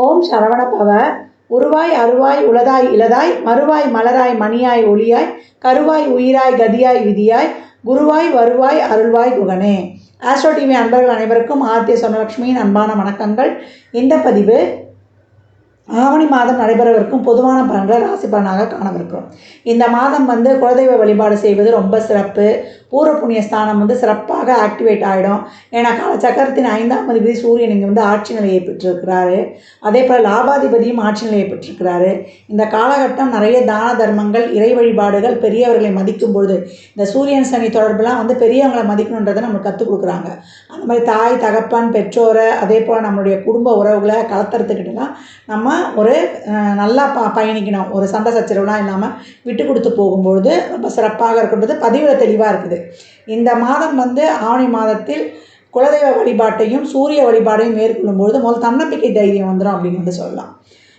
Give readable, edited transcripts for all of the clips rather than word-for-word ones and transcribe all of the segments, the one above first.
ஓம் சரவணபவ. உருவாய் அருவாய் உளதாய் இளதாய் மறுவாய் மலராய் மணியாய் ஒளியாய் கருவாய் உயிராய் கதியாய் விதியாய் குருவாய் வருவாய் அருள்வாய் குகனே. ஆஸ்ட்ரோ டிவி அன்பர்கள் அனைவருக்கும் ஆர்த்திய சொர்ணலட்சுமியின் அன்பான வணக்கங்கள். இந்த பதிவு ஆவணி மாதம் நடைபெறவிருக்கும் பொதுவான பலன்களை ராசி பலனாக காணவிருக்கிறோம். இந்த மாதம் குலதெய்வ வழிபாடு செய்வது ரொம்ப சிறப்பு. பூர்வ புண்ணிய ஸ்தானம் சிறப்பாக ஆக்டிவேட் ஆகிடும். ஏன்னா காலச்சக்கரத்தின் 5ஆம் அதிபதி சூரியன் இங்கே ஆட்சி நிலையை பெற்றிருக்கிறாரு. அதே போல் லாபாதிபதியும் ஆட்சி நிலையை பெற்றிருக்கிறாரு. இந்த காலகட்டம் நிறைய தான தர்மங்கள், இறை வழிபாடுகள், பெரியவர்களை மதிக்கும் பொழுது இந்த சூரியன் சனி தொடர்புலாம் பெரியவங்களை மதிக்கணுன்றதை நம்மளுக்கு கற்றுக் கொடுக்குறாங்க. அந்த மாதிரி தாய் தகப்பன் பெற்றோரை, அதே போல் நம்மளுடைய குடும்ப உறவுகளை கலத்துறதுக்கிட்டலாம் நம்ம ஒரு நல்லா பயணிக்கணும். ஒரு சண்டை சச்சரவுலாம் இல்லாமல் விட்டு கொடுத்து போகும்பொழுது ரொம்ப சிறப்பாக இருக்கின்றது. பதிவில் தெளிவாக இருக்குது. இந்த மாதம் ஆவணி மாதத்தில் குலதெய்வ வழிபாட்டையும் சூரிய வழிபாடையும் மேற்கொள்ளும்பொழுது முதல் தன்னம்பிக்கை தைரியம் வந்துடும் அப்படின்னு சொல்லலாம்.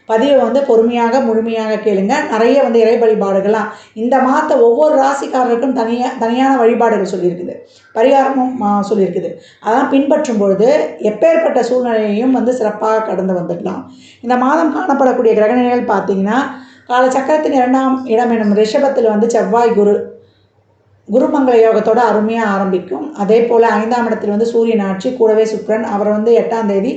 பதிவை பொறுமையாக முழுமையாக கேளுங்க. நிறைய இறை வழிபாடுகள்லாம் இந்த மாதத்தை ஒவ்வொரு ராசிக்காரருக்கும் தனியான வழிபாடுகள் சொல்லியிருக்குது, பரிகாரமும் சொல்லியிருக்குது. அதெல்லாம் பின்பற்றும் பொழுது எப்பேற்பட்ட சூழ்நிலையையும் சிறப்பாக கடந்து வந்துடலாம். இந்த மாதம் காணப்படக்கூடிய கிரகநிலைகள் பார்த்தீங்கன்னா, காலச்சக்கரத்தின் 2ஆம் இடம் எனும் ரிஷபத்தில் செவ்வாய் குருமங்கள யோகத்தோடு அருமையாக ஆரம்பிக்கும். அதே போல் 5ஆம் இடத்தில் சூரியன் ஆட்சி, கூடவே சுக்கிரன். அவர் 8ஆம் தேதி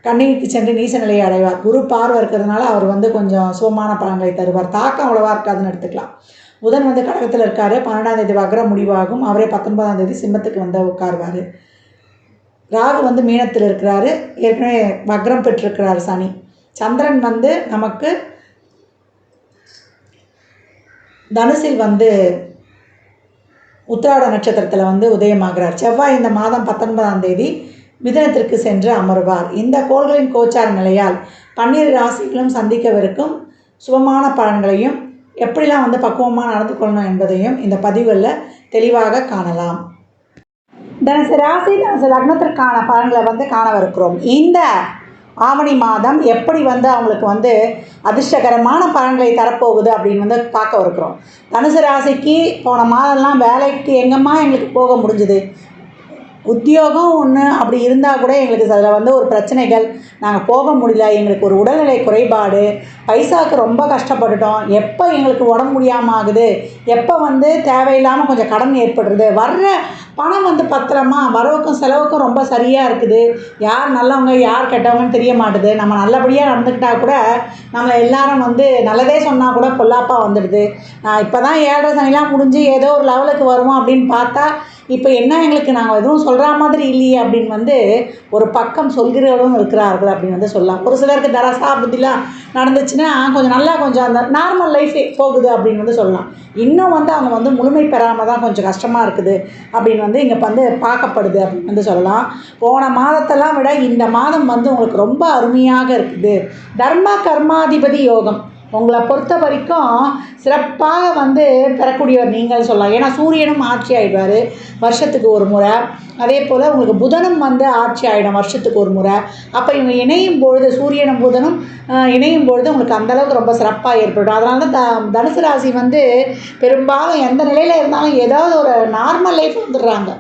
கன்னிக்கு சென்று நீச நிலையை அடைவார். குரு பார்வை இருக்கிறதுனால அவர் கொஞ்சம் சுகமான பலன்களை தருவார். தாக்கம் அவ்வளவா இருக்காதுன்னு எடுத்துக்கலாம். புதன் கடகத்தில் இருக்கார். 12ஆம் தேதி வக்ரம் முடிவாகும். அவரே 19ஆம் தேதி சிம்மத்துக்கு உட்காருவார். ராகு மீனத்தில் இருக்கிறாரு. ஏற்கனவே வக்ரம் பெற்றிருக்கிறார் சனி. சந்திரன் நமக்கு தனுசில் உத்திராட நட்சத்திரத்தில் உதயமாகிறார். செவ்வாய் இந்த மாதம் 19ஆம் தேதி மிதுனத்திற்கு சென்று அமர்வார். இந்த கோள்களின் கோச்சார நிலையால் 12 ராசிகளும் சந்திக்கவிருக்கும் சுபமான பலன்களையும் எப்படிலாம் பக்குவமாக நடந்து கொள்ளணும் என்பதையும் இந்த பதிவுகளில் தெளிவாக காணலாம். தனுசு ராசி, தனுசு லக்னத்திற்கான பலன்களை காணவிருக்கிறோம். இந்த ஆவணி மாதம் எப்படி அவங்களுக்கு அதிர்ஷ்டகரமான பலன்களை தரப்போகுது அப்படின்னு பார்க்க இருக்கிறோம். தனுசு ராசிக்கு போன மாதம்லாம் வேலைக்கு எங்கேம்மா எங்களுக்கு போக முடிஞ்சுது, உத்தியோகம் ஒன்று அப்படி இருந்தால் கூட எங்களுக்கு அதில் ஒரு பிரச்சனைகள், நாங்கள் போக முடியல, எங்களுக்கு ஒரு உடல்நிலை குறைபாடு, பைசாவுக்கு ரொம்ப கஷ்டப்பட்டுட்டோம், எப்போ எங்களுக்கு உடம்பு முடியாமல் ஆகுது, எப்போ தேவையில்லாமல் கொஞ்சம் கடன் ஏற்படுறது, வர்ற பணம் பத்திரமா வரவுக்கும் செலவுக்கும் ரொம்ப சரியாக இருக்குது, யார் நல்லவங்க யார் கெட்டவங்கன்னு தெரிய மாட்டுது, நம்ம நல்லபடியாக நடந்துக்கிட்டால் கூட நம்மளை எல்லாரும் நல்லதே சொன்னால் கூட பொல்லாப்பாக வந்துடுது, இப்போ தான் 7.5 சனிலாம் முடிஞ்சு ஏதோ ஒரு லெவலுக்கு வருவோம் அப்படின்னு பார்த்தா இப்போ என்ன எங்களுக்கு நாங்கள் எதுவும் சொல்கிற மாதிரி இல்லையே அப்படின்னு ஒரு பக்கம் சொல்கிறவர்களும் இருக்கிறார்கள் அப்படின்னு சொல்லலாம். ஒரு சிலருக்கு தரசா புத்திலாம் நடந்துச்சுன்னா கொஞ்சம் அந்த நார்மல் லைஃபே போகுது அப்படின்னு சொல்லலாம். இன்னும் அவங்க முழுமை பெறாமல் தான் கொஞ்சம் கஷ்டமாக இருக்குது அப்படின்னு இங்கே பார்க்கப்படுது அப்படின்னு சொல்லலாம். போன மாதத்தெல்லாம் விட இந்த மாதம் உங்களுக்கு ரொம்ப அருமையாக இருக்குது. தர்ம கர்மாதிபதி யோகம் உங்களை பொறுத்த வரைக்கும் சிறப்பாக பெறக்கூடியவர் நீங்கள் சொல்லலாம். ஏன்னா சூரியனும் ஆட்சி ஆகிடுவார் வருஷத்துக்கு ஒரு முறை. அதே போல் உங்களுக்கு புதனும் ஆட்சி ஆகிடும் வருஷத்துக்கு ஒரு முறை. அப்போ இவங்க இணையும் பொழுது, சூரியனும் புதனும் இணையும் பொழுது உங்களுக்கு அந்தளவுக்கு ரொம்ப சிறப்பாக ஏற்படும். அதனால தான் தனுசு ராசி பெரும்பாலும் எந்த நிலையில் இருந்தாலும் ஏதாவது ஒரு நார்மல் லைஃப் வந்துடுறாங்க.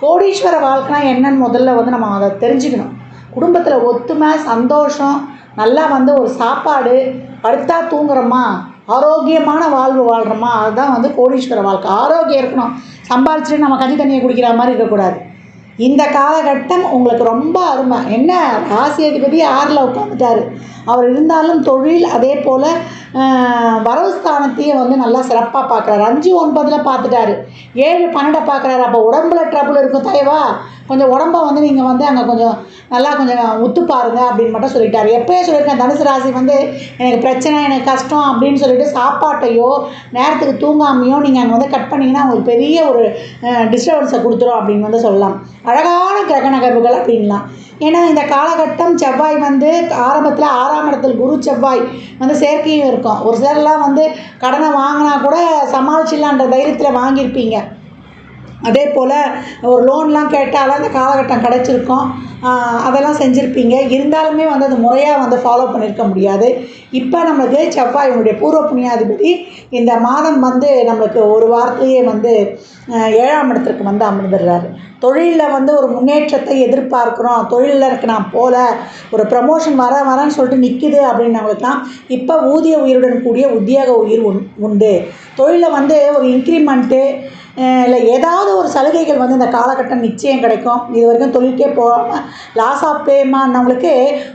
கோடீஸ்வர வாழ்க்கைனா என்னன்னு முதல்ல நம்ம அதை தெரிஞ்சுக்கணும். குடும்பத்தில் ஒத்துமை, சந்தோஷம், நல்லா ஒரு சாப்பாடு, படுத்தா தூங்குறோமா, ஆரோக்கியமான வாழ்வு வாழ்கிறோமா, அதுதான் கோடீஸ்வர வாழ்க்கை. ஆரோக்கியம் இருக்கணும். சம்பாதிச்சுட்டு நம்ம கஞ்சி தண்ணியை குடிக்கிற மாதிரி இருக்கக்கூடாது. இந்த காலகட்டம் உங்களுக்கு ரொம்ப அருமை. என்ன, ராசி அதிபதி 6ல் உட்காந்துட்டார். அவர் இருந்தாலும் தொழில், அதே போல் வரவு ஸ்தானத்தையும் நல்லா சிறப்பாக பார்க்குறாரு. 5, 9 பார்த்துட்டாரு. 7, 12 பார்க்குறாரு. அப்போ உடம்புல ட்ரபுள் இருக்கும். தயவா கொஞ்சம் உடம்பை நீங்கள் அங்கே கொஞ்சம் நல்லா கொஞ்சம் உத்து பாருங்க அப்படின்னு மட்டும் சொல்லிட்டார். எப்போயே சொல்லியிருக்கேன், தனுசு ராசி எனக்கு பிரச்சனை, எனக்கு கஷ்டம் அப்படின்னு சொல்லிட்டு சாப்பாட்டையோ நேரத்துக்கு தூங்காமையோ நீங்கள் அங்கே கட் பண்ணிங்கன்னா உங்களுக்கு பெரிய ஒரு டிஸ்டர்பன்ஸை கொடுத்துரும் அப்படின்னு சொல்லலாம். அழகான கிரக நகர்வுகள் அப்படின்லாம். ஏன்னா இந்த காலகட்டம் செவ்வாய் ஆரம்பத்தில் 6ஆம் இடத்தில் குரு செவ்வாய் சேர்க்கையும் இருக்கும். ஒரு சிலர்லாம் கடனை வாங்கினா கூட சமாளிச்சிடலான்ற தைரியத்தில் வாங்கியிருப்பீங்க. அதே போல் ஒரு லோன்லாம் கேட்டாலும் அந்த காலகட்டம் கிடச்சிருக்கும், அதெல்லாம் செஞ்சுருப்பீங்க. இருந்தாலுமே வந்து அது முறையாக வந்து ஃபாலோ பண்ணியிருக்க முடியாது. இப்போ நம்மளுக்கு செவ்வாயினுடைய பூர்வ புண்ணியாதிபதி இந்த மாதம் வந்து நம்மளுக்கு ஒரு வாரத்திலேயே வந்து 7ஆம் இடத்திற்கு வந்து அமர்ந்துடுறாரு. தொழிலில் வந்து ஒரு முன்னேற்றத்தை எதிர்பார்க்குறோம், தொழிலில் நான் போகல, ஒரு ப்ரமோஷன் வரேன்னு சொல்லிட்டு நிற்கிது அப்படின்னவங்களுக்குலாம் இப்போ ஊதிய உயிருடன் கூடிய உத்தியோக உயிர் உண்டு. தொழிலில் வந்து ஒரு இன்க்ரிமெண்ட்டு இல்லை ஏதாவது ஒரு சலுகைகள் வந்து இந்த காலகட்டம் நிச்சயம் கிடைக்கும். இது வரைக்கும் தொழிலுக்கே போகாமல் லாஸ் ஆஃப் பேமானவங்களுக்கு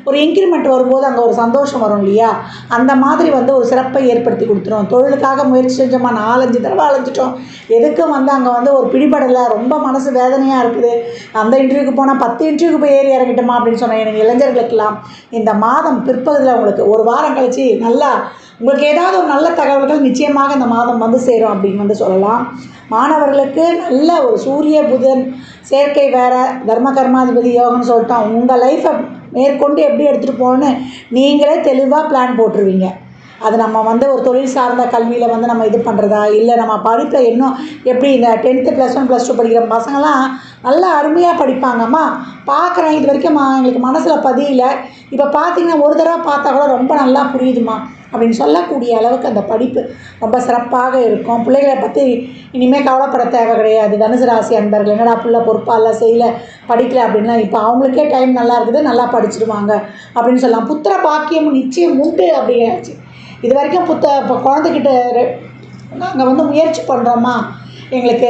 ஒரு இன்க்ரிமெண்ட் வரும்போது அங்கே ஒரு சந்தோஷம் வரும் இல்லையா, அந்த மாதிரி வந்து ஒரு சிறப்பை ஏற்படுத்தி கொடுத்துரும். தொழிலுக்காக முயற்சி செஞ்சோமா, 4-5 தடவை அலைஞ்சிட்டோம், எதுக்கும் வந்து அங்கே வந்து ஒரு பிடிபடலை, ரொம்ப மனசு வேதனையாக இருக்குது, அந்த இன்டர்வியூக்கு போனால் 10 இன்டர்வியூக்கு போய் ஏறி இறங்கிட்டோமா அப்படின்னு சொன்னேன். எனக்கு இளைஞர்களுக்கெல்லாம் இந்த மாதம் பிற்பகுதியில் உங்களுக்கு ஒரு வாரம் கழித்து நல்லா உங்களுக்கு ஏதாவது ஒரு நல்ல தகவல்கள் நிச்சயமாக இந்த மாதம் வந்து சேரும் அப்படின்னு வந்து சொல்லலாம். மாணவர்களுக்கு நல்ல ஒரு சூரிய புதன் சேர்க்கை வேறு, தர்ம கர்மாதிபதி யோகம்னு சொல்லிட்டோம். உங்கள் லைஃப்பை மேற்கொண்டு எப்படி எடுத்துகிட்டு போகணுன்னு நீங்களே தெளிவாக பிளான் போட்டுருவீங்க. அது நம்ம வந்து ஒரு தொழில் சார்ந்த கல்வியில் வந்து நம்ம இது பண்ணுறதா, இல்லை நம்ம படிப்பில் இன்னும் எப்படி இந்த 10th +1 +2 படிக்கிற பசங்கள்லாம் நல்லா அருமையாக படிப்பாங்கம்மா, பார்க்குறேன் இது வரைக்கும் எங்களுக்கு மனசில் பதியல, இப்போ பார்த்தீங்கன்னா ஒரு தடவை பார்த்தா கூட ரொம்ப நல்லா புரியுதுமா அப்படின்னு சொல்லக்கூடிய அளவுக்கு அந்த படிப்பு ரொம்ப சிறப்பாக இருக்கும். பிள்ளைகளை பற்றி இனிமேல் கவலைப்பட தேவை கிடையாது. தனுசு ராசி அன்பர்கள் என்னடா பிள்ளை பொறுப்பாக இல்லை, செய்யலை, படிக்கலை அப்படின்லாம் இப்போ அவங்களுக்கே டைம் நல்லா இருக்குது, நல்லா படிச்சுடுவாங்க அப்படின்னு சொல்லலாம். புத்திர பாக்கியம் நிச்சயம் உண்டு அப்படியாச்சு. இது வரைக்கும் இப்போ குழந்தைகிட்ட நாங்கள் வந்து முயற்சி பண்ணுறோமா, எங்களுக்கு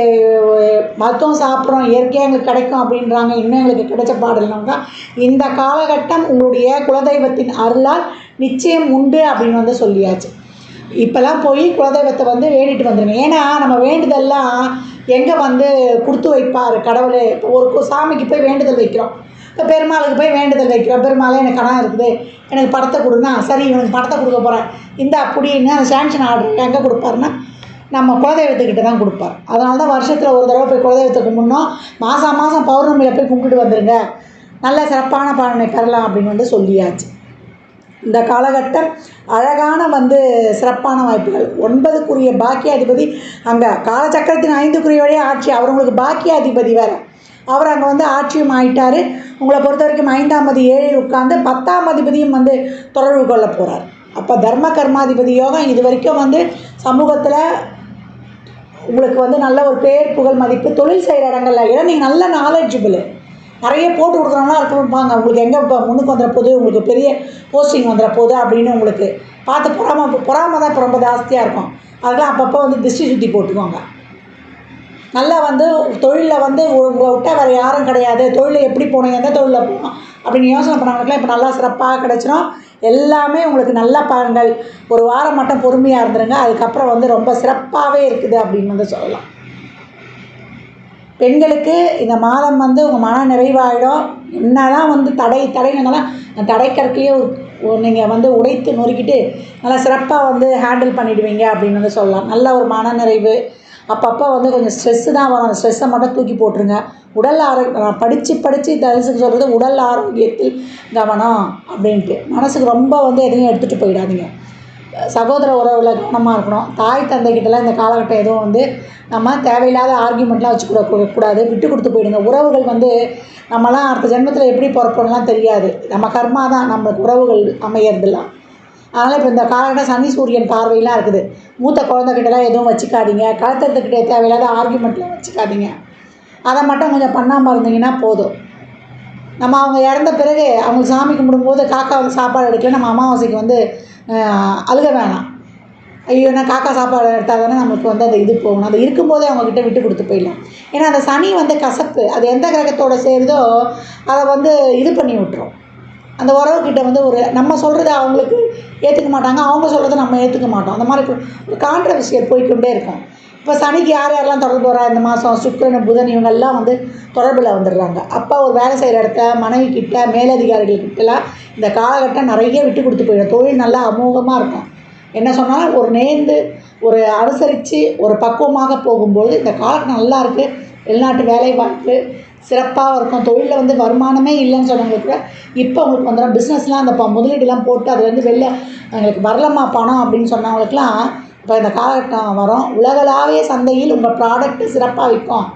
மருத்துவம் சாப்பிட்றோம், இயற்கையாக எங்களுக்கு கிடைக்கும் அப்படின்றாங்க, இன்னும் எங்களுக்கு கிடைச்ச பாடல்னாங்க. இந்த காலகட்டம் உங்களுடைய குலதெய்வத்தின் அருளால் நிச்சயம் உண்டு அப்படின்னு வந்து சொல்லியாச்சு. இப்போல்லாம் போய் குலதெய்வத்தை வந்து வேண்டிட்டு வந்துடுங்க. ஏன்னா நம்ம வேண்டுதல்லாம் எங்கே வந்து கொடுத்து வைப்பார் கடவுள். இப்போ ஒரு சாமிக்கு போய் வேண்டுதல் வைக்கிறோம், இப்போ பெருமாளுக்கு போய் வேண்டுதல் வைக்கிறோம், பெருமாளே எனக்கு கடன் இருக்குது, எனக்கு படத்தை கொடுன்னா, சரி இவனுக்கு படத்தை கொடுக்க போகிறேன் இந்த அப்படின்னு அந்த சேங்ஷன் ஆர்டர் எங்கே கொடுப்பாருன்னா நம்ம குலதெய்வத்துக்கிட்ட தான் கொடுப்பார். அதனால தான் வருஷத்தில் ஒரு தடவை போய் குலதெய்வத்தை கும்பிட்ணும், மாதம் பௌர்ணமியில் போய் கும்பிட்டு வந்துடுங்க, நல்ல சிறப்பான பலனை பெறலாம் அப்படின்னு வந்து சொல்லியாச்சு. இந்த காலகட்டம் அழகான வந்து சிறப்பான வாய்ப்புகள். 9க்குரிய பாக்கியாதிபதி அங்கே காலச்சக்கரத்தின் 5க்குரியவரே ஆட்சி, அவர் உங்களுக்கு பாக்கியாதிபதி வேறு, அவர் அங்கே வந்து ஆட்சியும் ஆகிட்டார். உங்களை பொறுத்த வரைக்கும் 5ஆம் அதிபதி 7ல் உட்கார்ந்து 10ஆம் அதிபதியும் வந்து தொடர்பு கொள்ள போகிறார். அப்போ தர்ம கர்மாதிபதி யோகம் இது வரைக்கும் வந்து சமூகத்தில் உங்களுக்கு வந்து நல்ல ஒரு பேர் புகழ் மதிப்பு, தொழில் செய்கிற இடங்கள்ல ஏன்னா நீங்கள் நல்ல நாலேஜபிள், நிறைய போட்டு கொடுக்குறவங்களாம் இருப்பாங்க, உங்களுக்கு எங்கே இப்போ முன்னுக்கு வந்துட போகுது, உங்களுக்கு பெரிய போஸ்டிங் வந்துட போகுது அப்படின்னு உங்களுக்கு பார்த்து பொறாமை தான் இப்போ ரொம்ப ஜாஸ்தியாக இருக்கும். அதெல்லாம் அப்பப்போ வந்து திருஷ்டி சுற்றி போட்டுக்கோங்க. நல்லா வந்து தொழிலில் வந்து உங்களை விட்டால் வேறு யாரும் கிடையாது, தொழிலில் எப்படி போகணும், எந்த தொழிலில் போகணும் அப்படின்னு யோசனை பண்ணவங்களுக்குலாம் இப்போ நல்லா சிறப்பாக கிடச்சிரும். எல்லாமே உங்களுக்கு நல்ல பலன்கள். ஒரு வாரம் மட்டும் பொறுமையாக இருந்துருங்க, அதுக்கப்புறம் வந்து ரொம்ப சிறப்பாகவே இருக்குது அப்படின்னு வந்து சொல்லலாம். பெண்களுக்கு இந்த மாதம் வந்து உங்கள் மன நிறைவாயிடும். என்ன தான் வந்து தடைனாலும் தடைக்கற்களையே நீங்கள் வந்து உடைத்து நொறுக்கிட்டு நல்லா சிறப்பாக வந்து ஹேண்டில் பண்ணிவிடுவீங்க அப்படின்னு வந்து சொல்லலாம். நல்ல ஒரு மன நிறைவு. அப்பப்போ வந்து கொஞ்சம் ஸ்ட்ரெஸ்ஸு தான் வரும், அந்த ஸ்ட்ரெஸ்ஸை மட்டும் தூக்கி போட்டுருங்க. உடல் நான் படித்து தனுசுக்கு சொல்கிறது உடல் ஆரோக்கியத்தில் கவனம் அப்படின்ட்டு. மனசுக்கு ரொம்ப வந்து எதையும் எடுத்துகிட்டு போயிடாதீங்க. சகோதர உறவில் கவனமாக இருக்கணும். தாய் தந்தைக்கிட்டலாம் இந்த காலகட்டம் எதுவும் வந்து நம்ம தேவையில்லாத ஆர்கியூமெண்ட்லாம் வச்சுக்கூடாது, விட்டு கொடுத்து போயிடுங்க. உறவுகள் வந்து நம்மலாம் அடுத்த ஜென்மத்தில் எப்படி பிறப்போம்லாம் தெரியாது, நம்ம கர்மா தான் நம்மளுக்கு உறவுகள் அமையறதுலாம். அதனால் இப்போ இந்த காலகட்டம் சனி சூரியன் பார்வையெல்லாம் இருக்குது. மூத்த குழந்தைகிட்டலாம் எதுவும் வச்சுக்காதீங்க, கழுத்தத்துக்கிட்டே தேவையில்லாத ஆர்கியூமெண்ட்லாம் வச்சுக்காதீங்க. அதை மட்டும் கொஞ்சம் பண்ணாமல் இருந்தீங்கன்னா போதும். நம்ம அவங்க இறந்த பிறகு அவங்களுக்கு சாமி கும்பிடும்போது காக்கா வந்து சாப்பாடு எடுக்கல, நம்ம அமாவாசைக்கு வந்து அழுக வேணாம். ஐயோ நான் காக்கா சாப்பாடு எடுத்தால் தானே நம்மளுக்கு வந்து அந்த இது போகணும், அது இருக்கும்போதே அவங்கக்கிட்ட விட்டு கொடுத்து போயிடலாம். ஏன்னா அந்த சனி வந்து கசப்பு, அது எந்த கிரகத்தோடு சேருதோ அதை வந்து இது பண்ணி விட்டுரும். அந்த உறவுக்கிட்ட வந்து ஒரு நம்ம சொல்கிறத அவங்களுக்கு ஏற்றுக்க மாட்டாங்க, அவங்க சொல்கிறத நம்ம ஏற்றுக்க மாட்டோம். அந்த மாதிரி ஒரு கான்ட்ரவர்சியல் போய்க்கொண்டே இருக்கும். இப்போ சனிக்கு யாரெல்லாம் தொடர்பு வரா இந்த மாதம், சுக்கிரன் புதன் இவங்கெல்லாம் வந்து தொடர்பில் வந்துடுறாங்க. அப்போ ஒரு வேலை செய்கிற இடத்த மனைவிக்கிட்ட மேலதிகாரிகள்கிட்டலாம் இந்த காலகட்டம் நிறைய விட்டு கொடுத்து போயிடும். தொழில் நல்லா அமோகமாக இருக்கும். என்ன சொன்னாலும் ஒரு நேர்ந்து ஒரு அனுசரித்து ஒரு பக்குவமாக போகும்போது இந்த காலகட்டம் நல்லா இருக்குது. வெளிநாட்டு வேலை வாய்ப்பு சிறப்பாக இருக்கும். தொழிலில் வந்து வருமானமே இல்லைன்னு சொன்னவங்களுக்கு கூட இப்போ உங்களுக்கு வந்துடும். பிஸ்னஸ்லாம் அந்த முதலீடுலாம் போட்டு அதுலேருந்து வெளில எங்களுக்கு வரலமா பணம் அப்படின்னு சொன்னவங்களுக்குலாம் இப்போ இந்த காலகட்டம் வரும். உலகளாவிய சந்தையில் உங்கள் ப்ராடக்ட்டு சிறப்பாக விற்கும்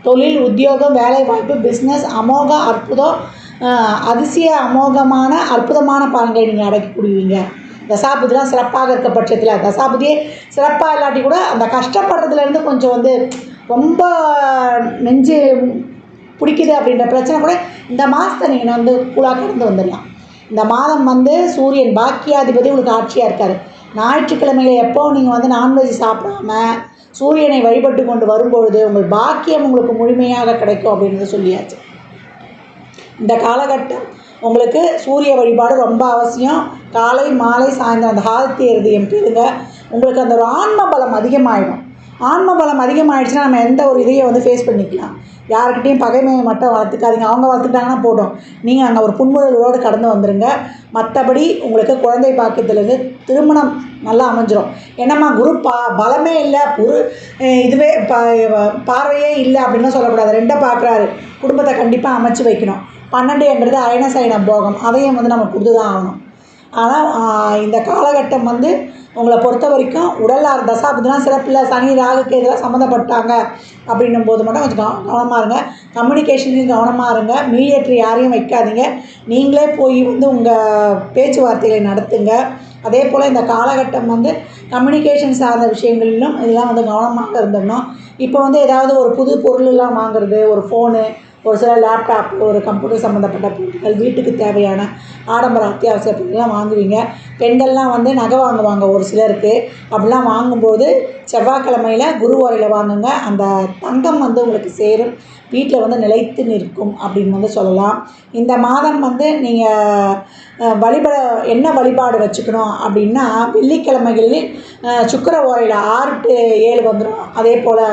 தொழில், உத்தியோகம், வேலைவாய்ப்பு, பிஸ்னஸ் அமோக அற்புதம், அதிசய அமோகமான அற்புதமான பலன்களை நீங்கள் அடையக்கூடியவீங்க. தசாபுதிலாம் சிறப்பாக இருக்க பட்சத்தில், தசாபுதியே சிறப்பாக இல்லாட்டி கூட அந்த கஷ்டப்படுறதுலேருந்து கொஞ்சம் வந்து ரொம்ப நெஞ்சு பிடிக்குது அப்படின்ற பிரச்சனை கூட இந்த மாதத்தை நீங்கள் வந்து கூலாக கடந்து வந்துடலாம். இந்த மாதம் வந்து சூரியன் பாக்கியாதிபதி உங்களுக்கு ஆட்சியாக இருக்கார். ஞாயிற்றுக்கிழமையில் எப்போ நீங்கள் வந்து நான்வெஜ் சாப்பிடாம சூரியனை வழிபட்டு கொண்டு வரும்பொழுது உங்கள் பாக்கியம் உங்களுக்கு முழுமையாக கிடைக்கும் அப்படின்றத சொல்லியாச்சு. இந்த காலகட்டம் உங்களுக்கு சூரிய வழிபாடு ரொம்ப அவசியம். காலை மாலை சாயந்தரம் அந்த ஹாரத்தி இருதயம் கேளுங்க. உங்களுக்கு அந்த ஒரு ஆன்ம பலம் அதிகமாகிடும். ஆன்ம பலம் அதிகமாகிடுச்சுன்னா நம்ம எந்த ஒரு இதையும் வந்து ஃபேஸ் பண்ணிக்கலாம். யாருக்கிட்டையும் பகைமையை மட்டும் வளர்த்துக்காதீங்க. அவங்க வளர்த்துட்டாங்கன்னா போடும், நீங்கள் அங்கே ஒரு புன்முறுவலோடு கடந்து வந்துடுங்க. மற்றபடி உங்களுக்கு குழந்தை பாக்கியத்துலேருந்து திருமணம் நல்லா அமைஞ்சிரும். என்னம்மா குரு பலமே இல்லை, இதுவே பார்வையே இல்லை அப்படின்லாம் சொல்லக்கூடாது. 2 பார்க்குறாரு, குடும்பத்தை கண்டிப்பாக அமைச்சு வைக்கணும். 12ன்றது அயன சயன போகம், அதையும் வந்து நம்ம கொடுத்து தான் ஆகணும். ஆனால் இந்த காலகட்டம் வந்து உங்களை பொறுத்த வரைக்கும் உடல் தசாபுதிலாம் சிறப்பில்லை, சனி ராகுக்கு இதெல்லாம் சம்மந்தப்பட்டாங்க அப்படின்னும் போது மட்டும் கொஞ்சம் கவனமாக இருங்க. கம்யூனிகேஷன்லையும் கவனமாக இருங்க. மீடியேட்டர் யாரையும் வைக்காதீங்க. நீங்களே போய் வந்து உங்கள் பேச்சுவார்த்தைகளை நடத்துங்க. அதே போல் இந்த காலகட்டம் வந்து கம்யூனிகேஷன் சார்ந்த விஷயங்களிலும் இதெல்லாம் வந்து கவனமாக இருந்துடணும். இப்போ வந்து ஏதாவது ஒரு புது பொருளெல்லாம் வாங்குறது, ஒரு ஃபோனு, ஒரு சில லேப்டாப், ஒரு கம்ப்யூட்டர் சம்மந்தப்பட்ட பொருட்கள், வீட்டுக்கு தேவையான ஆடம்பர அத்தியாவசிய பொருட்கள்லாம் வாங்குவீங்க. பெண்கள்லாம் வந்து நகை வாங்குவாங்க ஒரு சிலருக்கு. அப்படிலாம் வாங்கும்போது செவ்வாய்க்கிழமையில் குருவாரையில் வாங்குங்க. அந்த தங்கம் வந்து உங்களுக்கு சேரும், வீட்டில் வந்து நிலைத்து நிற்கும் அப்படின்னு வந்து சொல்லலாம். இந்த மாதம் வந்து நீங்கள் என்ன வழிபாடு வச்சுக்கணும் அப்படின்னா, வெள்ளிக்கிழமைகளில் சுக்கிர ஓரையில் 6 to 7 வந்துடும். அதே போல்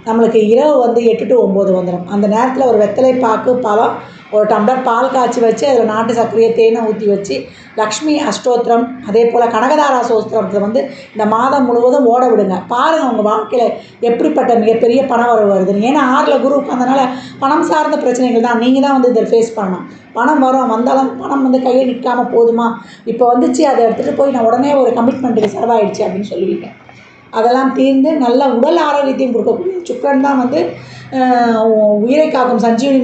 நம்மளுக்கு இரவு வந்து 8 to 9 வந்துடும். அந்த நேரத்தில் ஒரு வெத்தலை பாக்கு, பழம், ஒரு டம்ளர் பால் காய்ச்சி வச்சு அதில் நாட்டு சர்க்கரையை தேனை ஊற்றி வச்சு லக்ஷ்மி அஷ்டோத்திரம், அதே போல் கனகதாரா சோஸ்திரத்தை வந்து இந்த மாதம் முழுவதும் ஓட விடுங்க. பாருங்கள் உங்கள் வாழ்க்கையில் எப்படிப்பட்ட மிகப்பெரிய பணம் வரவு வருதுன்னு. ஏன்னா 6ல் குரு உட்காந்தனால பணம் சார்ந்த பிரச்சனைகள் தான். நீங்கள் தான் வந்து இதில் ஃபேஸ் பண்ணணும். பணம் வரும், வந்தாலும் பணம் வந்து கையில் நிற்காமல் போதுமா, இப்போ வந்துச்சு அதை எடுத்துகிட்டு போய் நான் உடனே ஒரு கமிட்மெண்ட்டுக்கு செலவாயிடுச்சு அப்படின்னு சொல்லுவீங்க. அதெல்லாம் தீர்ந்து நல்ல உடல் ஆரோக்கியத்தையும் கொடுக்கக்கூடிய சுக்கிரன் தான் வந்து உயிரை காக்கும் சஞ்சீவனி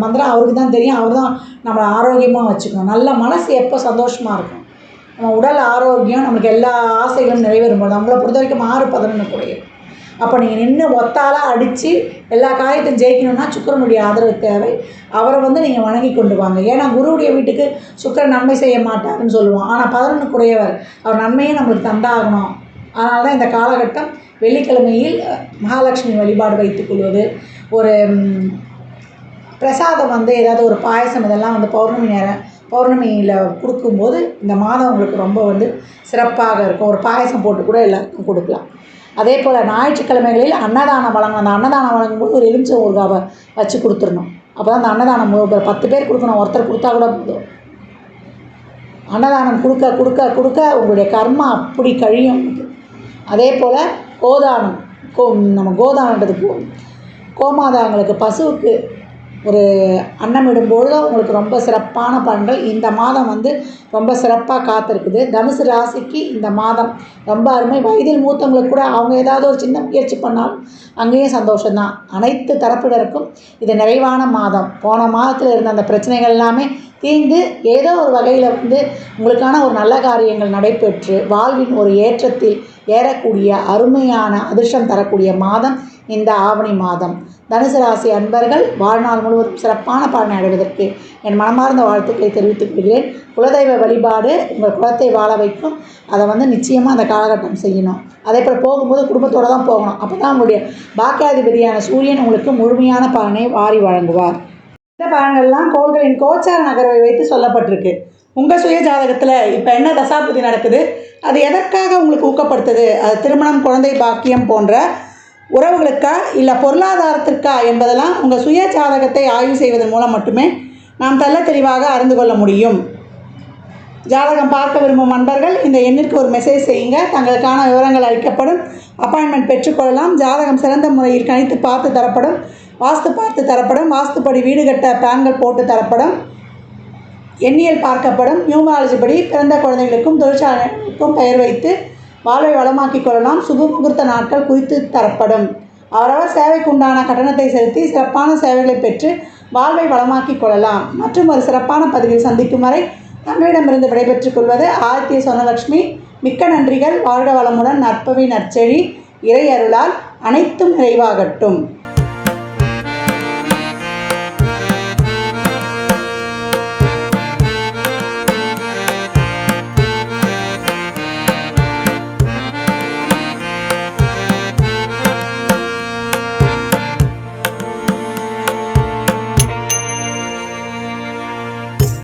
மந்திரம் அவருக்கு தான் தெரியும். அவர் தான் நம்மளை ஆரோக்கியமாக வச்சுக்கணும். நல்ல மனசு எப்போ சந்தோஷமாக இருக்கும், நம்ம உடல் ஆரோக்கியம், நம்மளுக்கு எல்லா ஆசைகளும் நிறைவேறும்போது நம்மளை பொறுத்த வரைக்கும் 6-11 குறையும். அப்போ நீங்கள் நின்று ஒத்தாலாக அடித்து எல்லா காரியத்தையும் ஜெயிக்கணும்னா சுக்கிரனுடைய ஆதரவு தேவை. அவரை வந்து நீங்கள் வணங்கி கொண்டு வாங்க. ஏன்னா குருவுடைய வீட்டுக்கு சுக்கிரன் நன்மை செய்ய மாட்டாருன்னு சொல்லுவோம். ஆனால் 11 குறையவர், அவர் நன்மையை நம்மளுக்கு தந்தாகணும். அதனால தான் இந்த காலகட்டம் வெள்ளிக்கிழமையில் மகாலட்சுமி வழிபாடு வைத்துக்கொள்வது, ஒரு பிரசாதம் வந்து ஏதாவது ஒரு பாயசம் இதெல்லாம் வந்து பௌர்ணமியில் கொடுக்கும்போது இந்த மாதம் உங்களுக்கு ரொம்ப வந்து சிறப்பாக இருக்கும். ஒரு பாயசம் போட்டு கூட எல்லாருக்கும் கொடுக்கலாம். அதே போல் ஞாயிற்றுக்கிழமைகளில் அன்னதானம் வழங்கணும். அந்த அன்னதானம் வழங்கும்போது ஒரு எலுமிச்சை ஊறுகாவை வச்சு கொடுத்துடணும். அப்போ தான் அந்த அன்னதானம் 10 பேர் கொடுக்கணும், ஒருத்தர் கொடுத்தா கூட போதும். அன்னதானம் கொடுக்க கொடுக்க கொடுக்க உங்களுடைய கர்மா அப்படி கழியும். அதே போல் கோதானம், நம்ம கோதானன்றதுக்கு கோமாதாங்களுக்கு பசுவுக்கு ஒரு அன்னமிடும்பொழுது உங்களுக்கு ரொம்ப சிறப்பான பலன்கள் இந்த மாதம் வந்து ரொம்ப சிறப்பாக காத்திருக்குது. தனுசு ராசிக்கு இந்த மாதம் ரொம்ப அருமை. வயதில் மூத்தவங்களுக்கு கூட அவங்க ஏதாவது ஒரு சின்ன முயற்சி பண்ணாலும் அங்கேயும் சந்தோஷம்தான். அனைத்து தரப்பினருக்கும் இது நிறைவான மாதம். போன மாதத்தில் இருந்த அந்த பிரச்சனைகள் எல்லாமே தீர்ந்து ஏதோ ஒரு வகையில் வந்து உங்களுக்கான ஒரு நல்ல காரியங்கள் நடைபெற்று வாழ்வின் ஒரு ஏற்றத்தில் ஏறக்கூடிய அருமையான அதிர்ஷ்டம் தரக்கூடிய மாதம் இந்த ஆவணி மாதம். தனுசு ராசி அன்பர்கள் வாழ்நாள் முழுவதும் சிறப்பான பலனை அடைவதற்கு என் மனமார்ந்த வாழ்த்துக்களை தெரிவித்துக் கொள்கிறேன். குலதெய்வ வழிபாடு உங்கள் குலத்தை வாழ வைக்கும். அதை வந்து நிச்சயமாக அந்த காலகட்டம் செய்யணும். அதே போல் போகும்போது குடும்பத்தோடு தான் போகணும். அப்போ தான் உங்களுடைய பாக்கியாதிபதியான சூரியன் உங்களுக்கு முழுமையான பலனை வாரி வழங்குவார். இந்த பலன்கள்லாம் கோள்களின் கோச்சார நகர்வை வைத்து சொல்லப்பட்டிருக்கு. உங்கள் சுய ஜாதகத்தில் இப்போ என்ன தசாபுதி நடக்குது, அது எதற்காக உங்களுக்கு ஊக்கப்படுத்துது, அது திருமணம், குழந்தை பாக்கியம் போன்ற உறவுகளுக்கா இல்லை பொருளாதாரத்திற்கா என்பதெல்லாம் உங்கள் சுய ஜாதகத்தை ஆய்வு செய்வதன் மூலம் மட்டுமே நாம் தெளிவாக அறிந்து கொள்ள முடியும். ஜாதகம் பார்க்க விரும்பும் நண்பர்கள் இந்த எண்ணிற்கு ஒரு மெசேஜ் செய்யுங்க. தங்களுக்கான விவரங்கள் அளிக்கப்படும். அப்பாயின்மெண்ட் பெற்றுக்கொள்ளலாம். ஜாதகம் சிறந்த முறையில் கணித்து பார்த்து தரப்படும். வாஸ்து பார்த்து தரப்படும். வாஸ்துப்படி வீடு கட்ட பிளான்கள் போட்டு தரப்படும். எண்ணியல் பார்க்கப்படும். நியூமராலஜி படி பிறந்த குழந்தைகளுக்கும் தொழிற்சாலைகளுக்கும் பெயர் வைத்து வாழ்வை வளமாக்கிக் கொள்ளலாம். சுப முகூர்த்த நாட்கள் குறித்து தரப்படும். அவரவர் சேவைக்கு உண்டான கட்டணத்தை செலுத்தி சிறப்பான சேவைகளை பெற்று வாழ்வை வளமாக்கிக் கொள்ளலாம். மற்றும் ஒரு சிறப்பான பதிவில் சந்திக்கும் வரை தங்களிடமிருந்து விடைபெற்றுக் கொள்வது ஆதித்ய சொர்ணலக்ஷ்மி. மிக்க நன்றிகள். வாழ்க வளமுடன். நற்பவி நற்செழி. இறை அருளால் அனைத்தும் நிறைவாகட்டும்.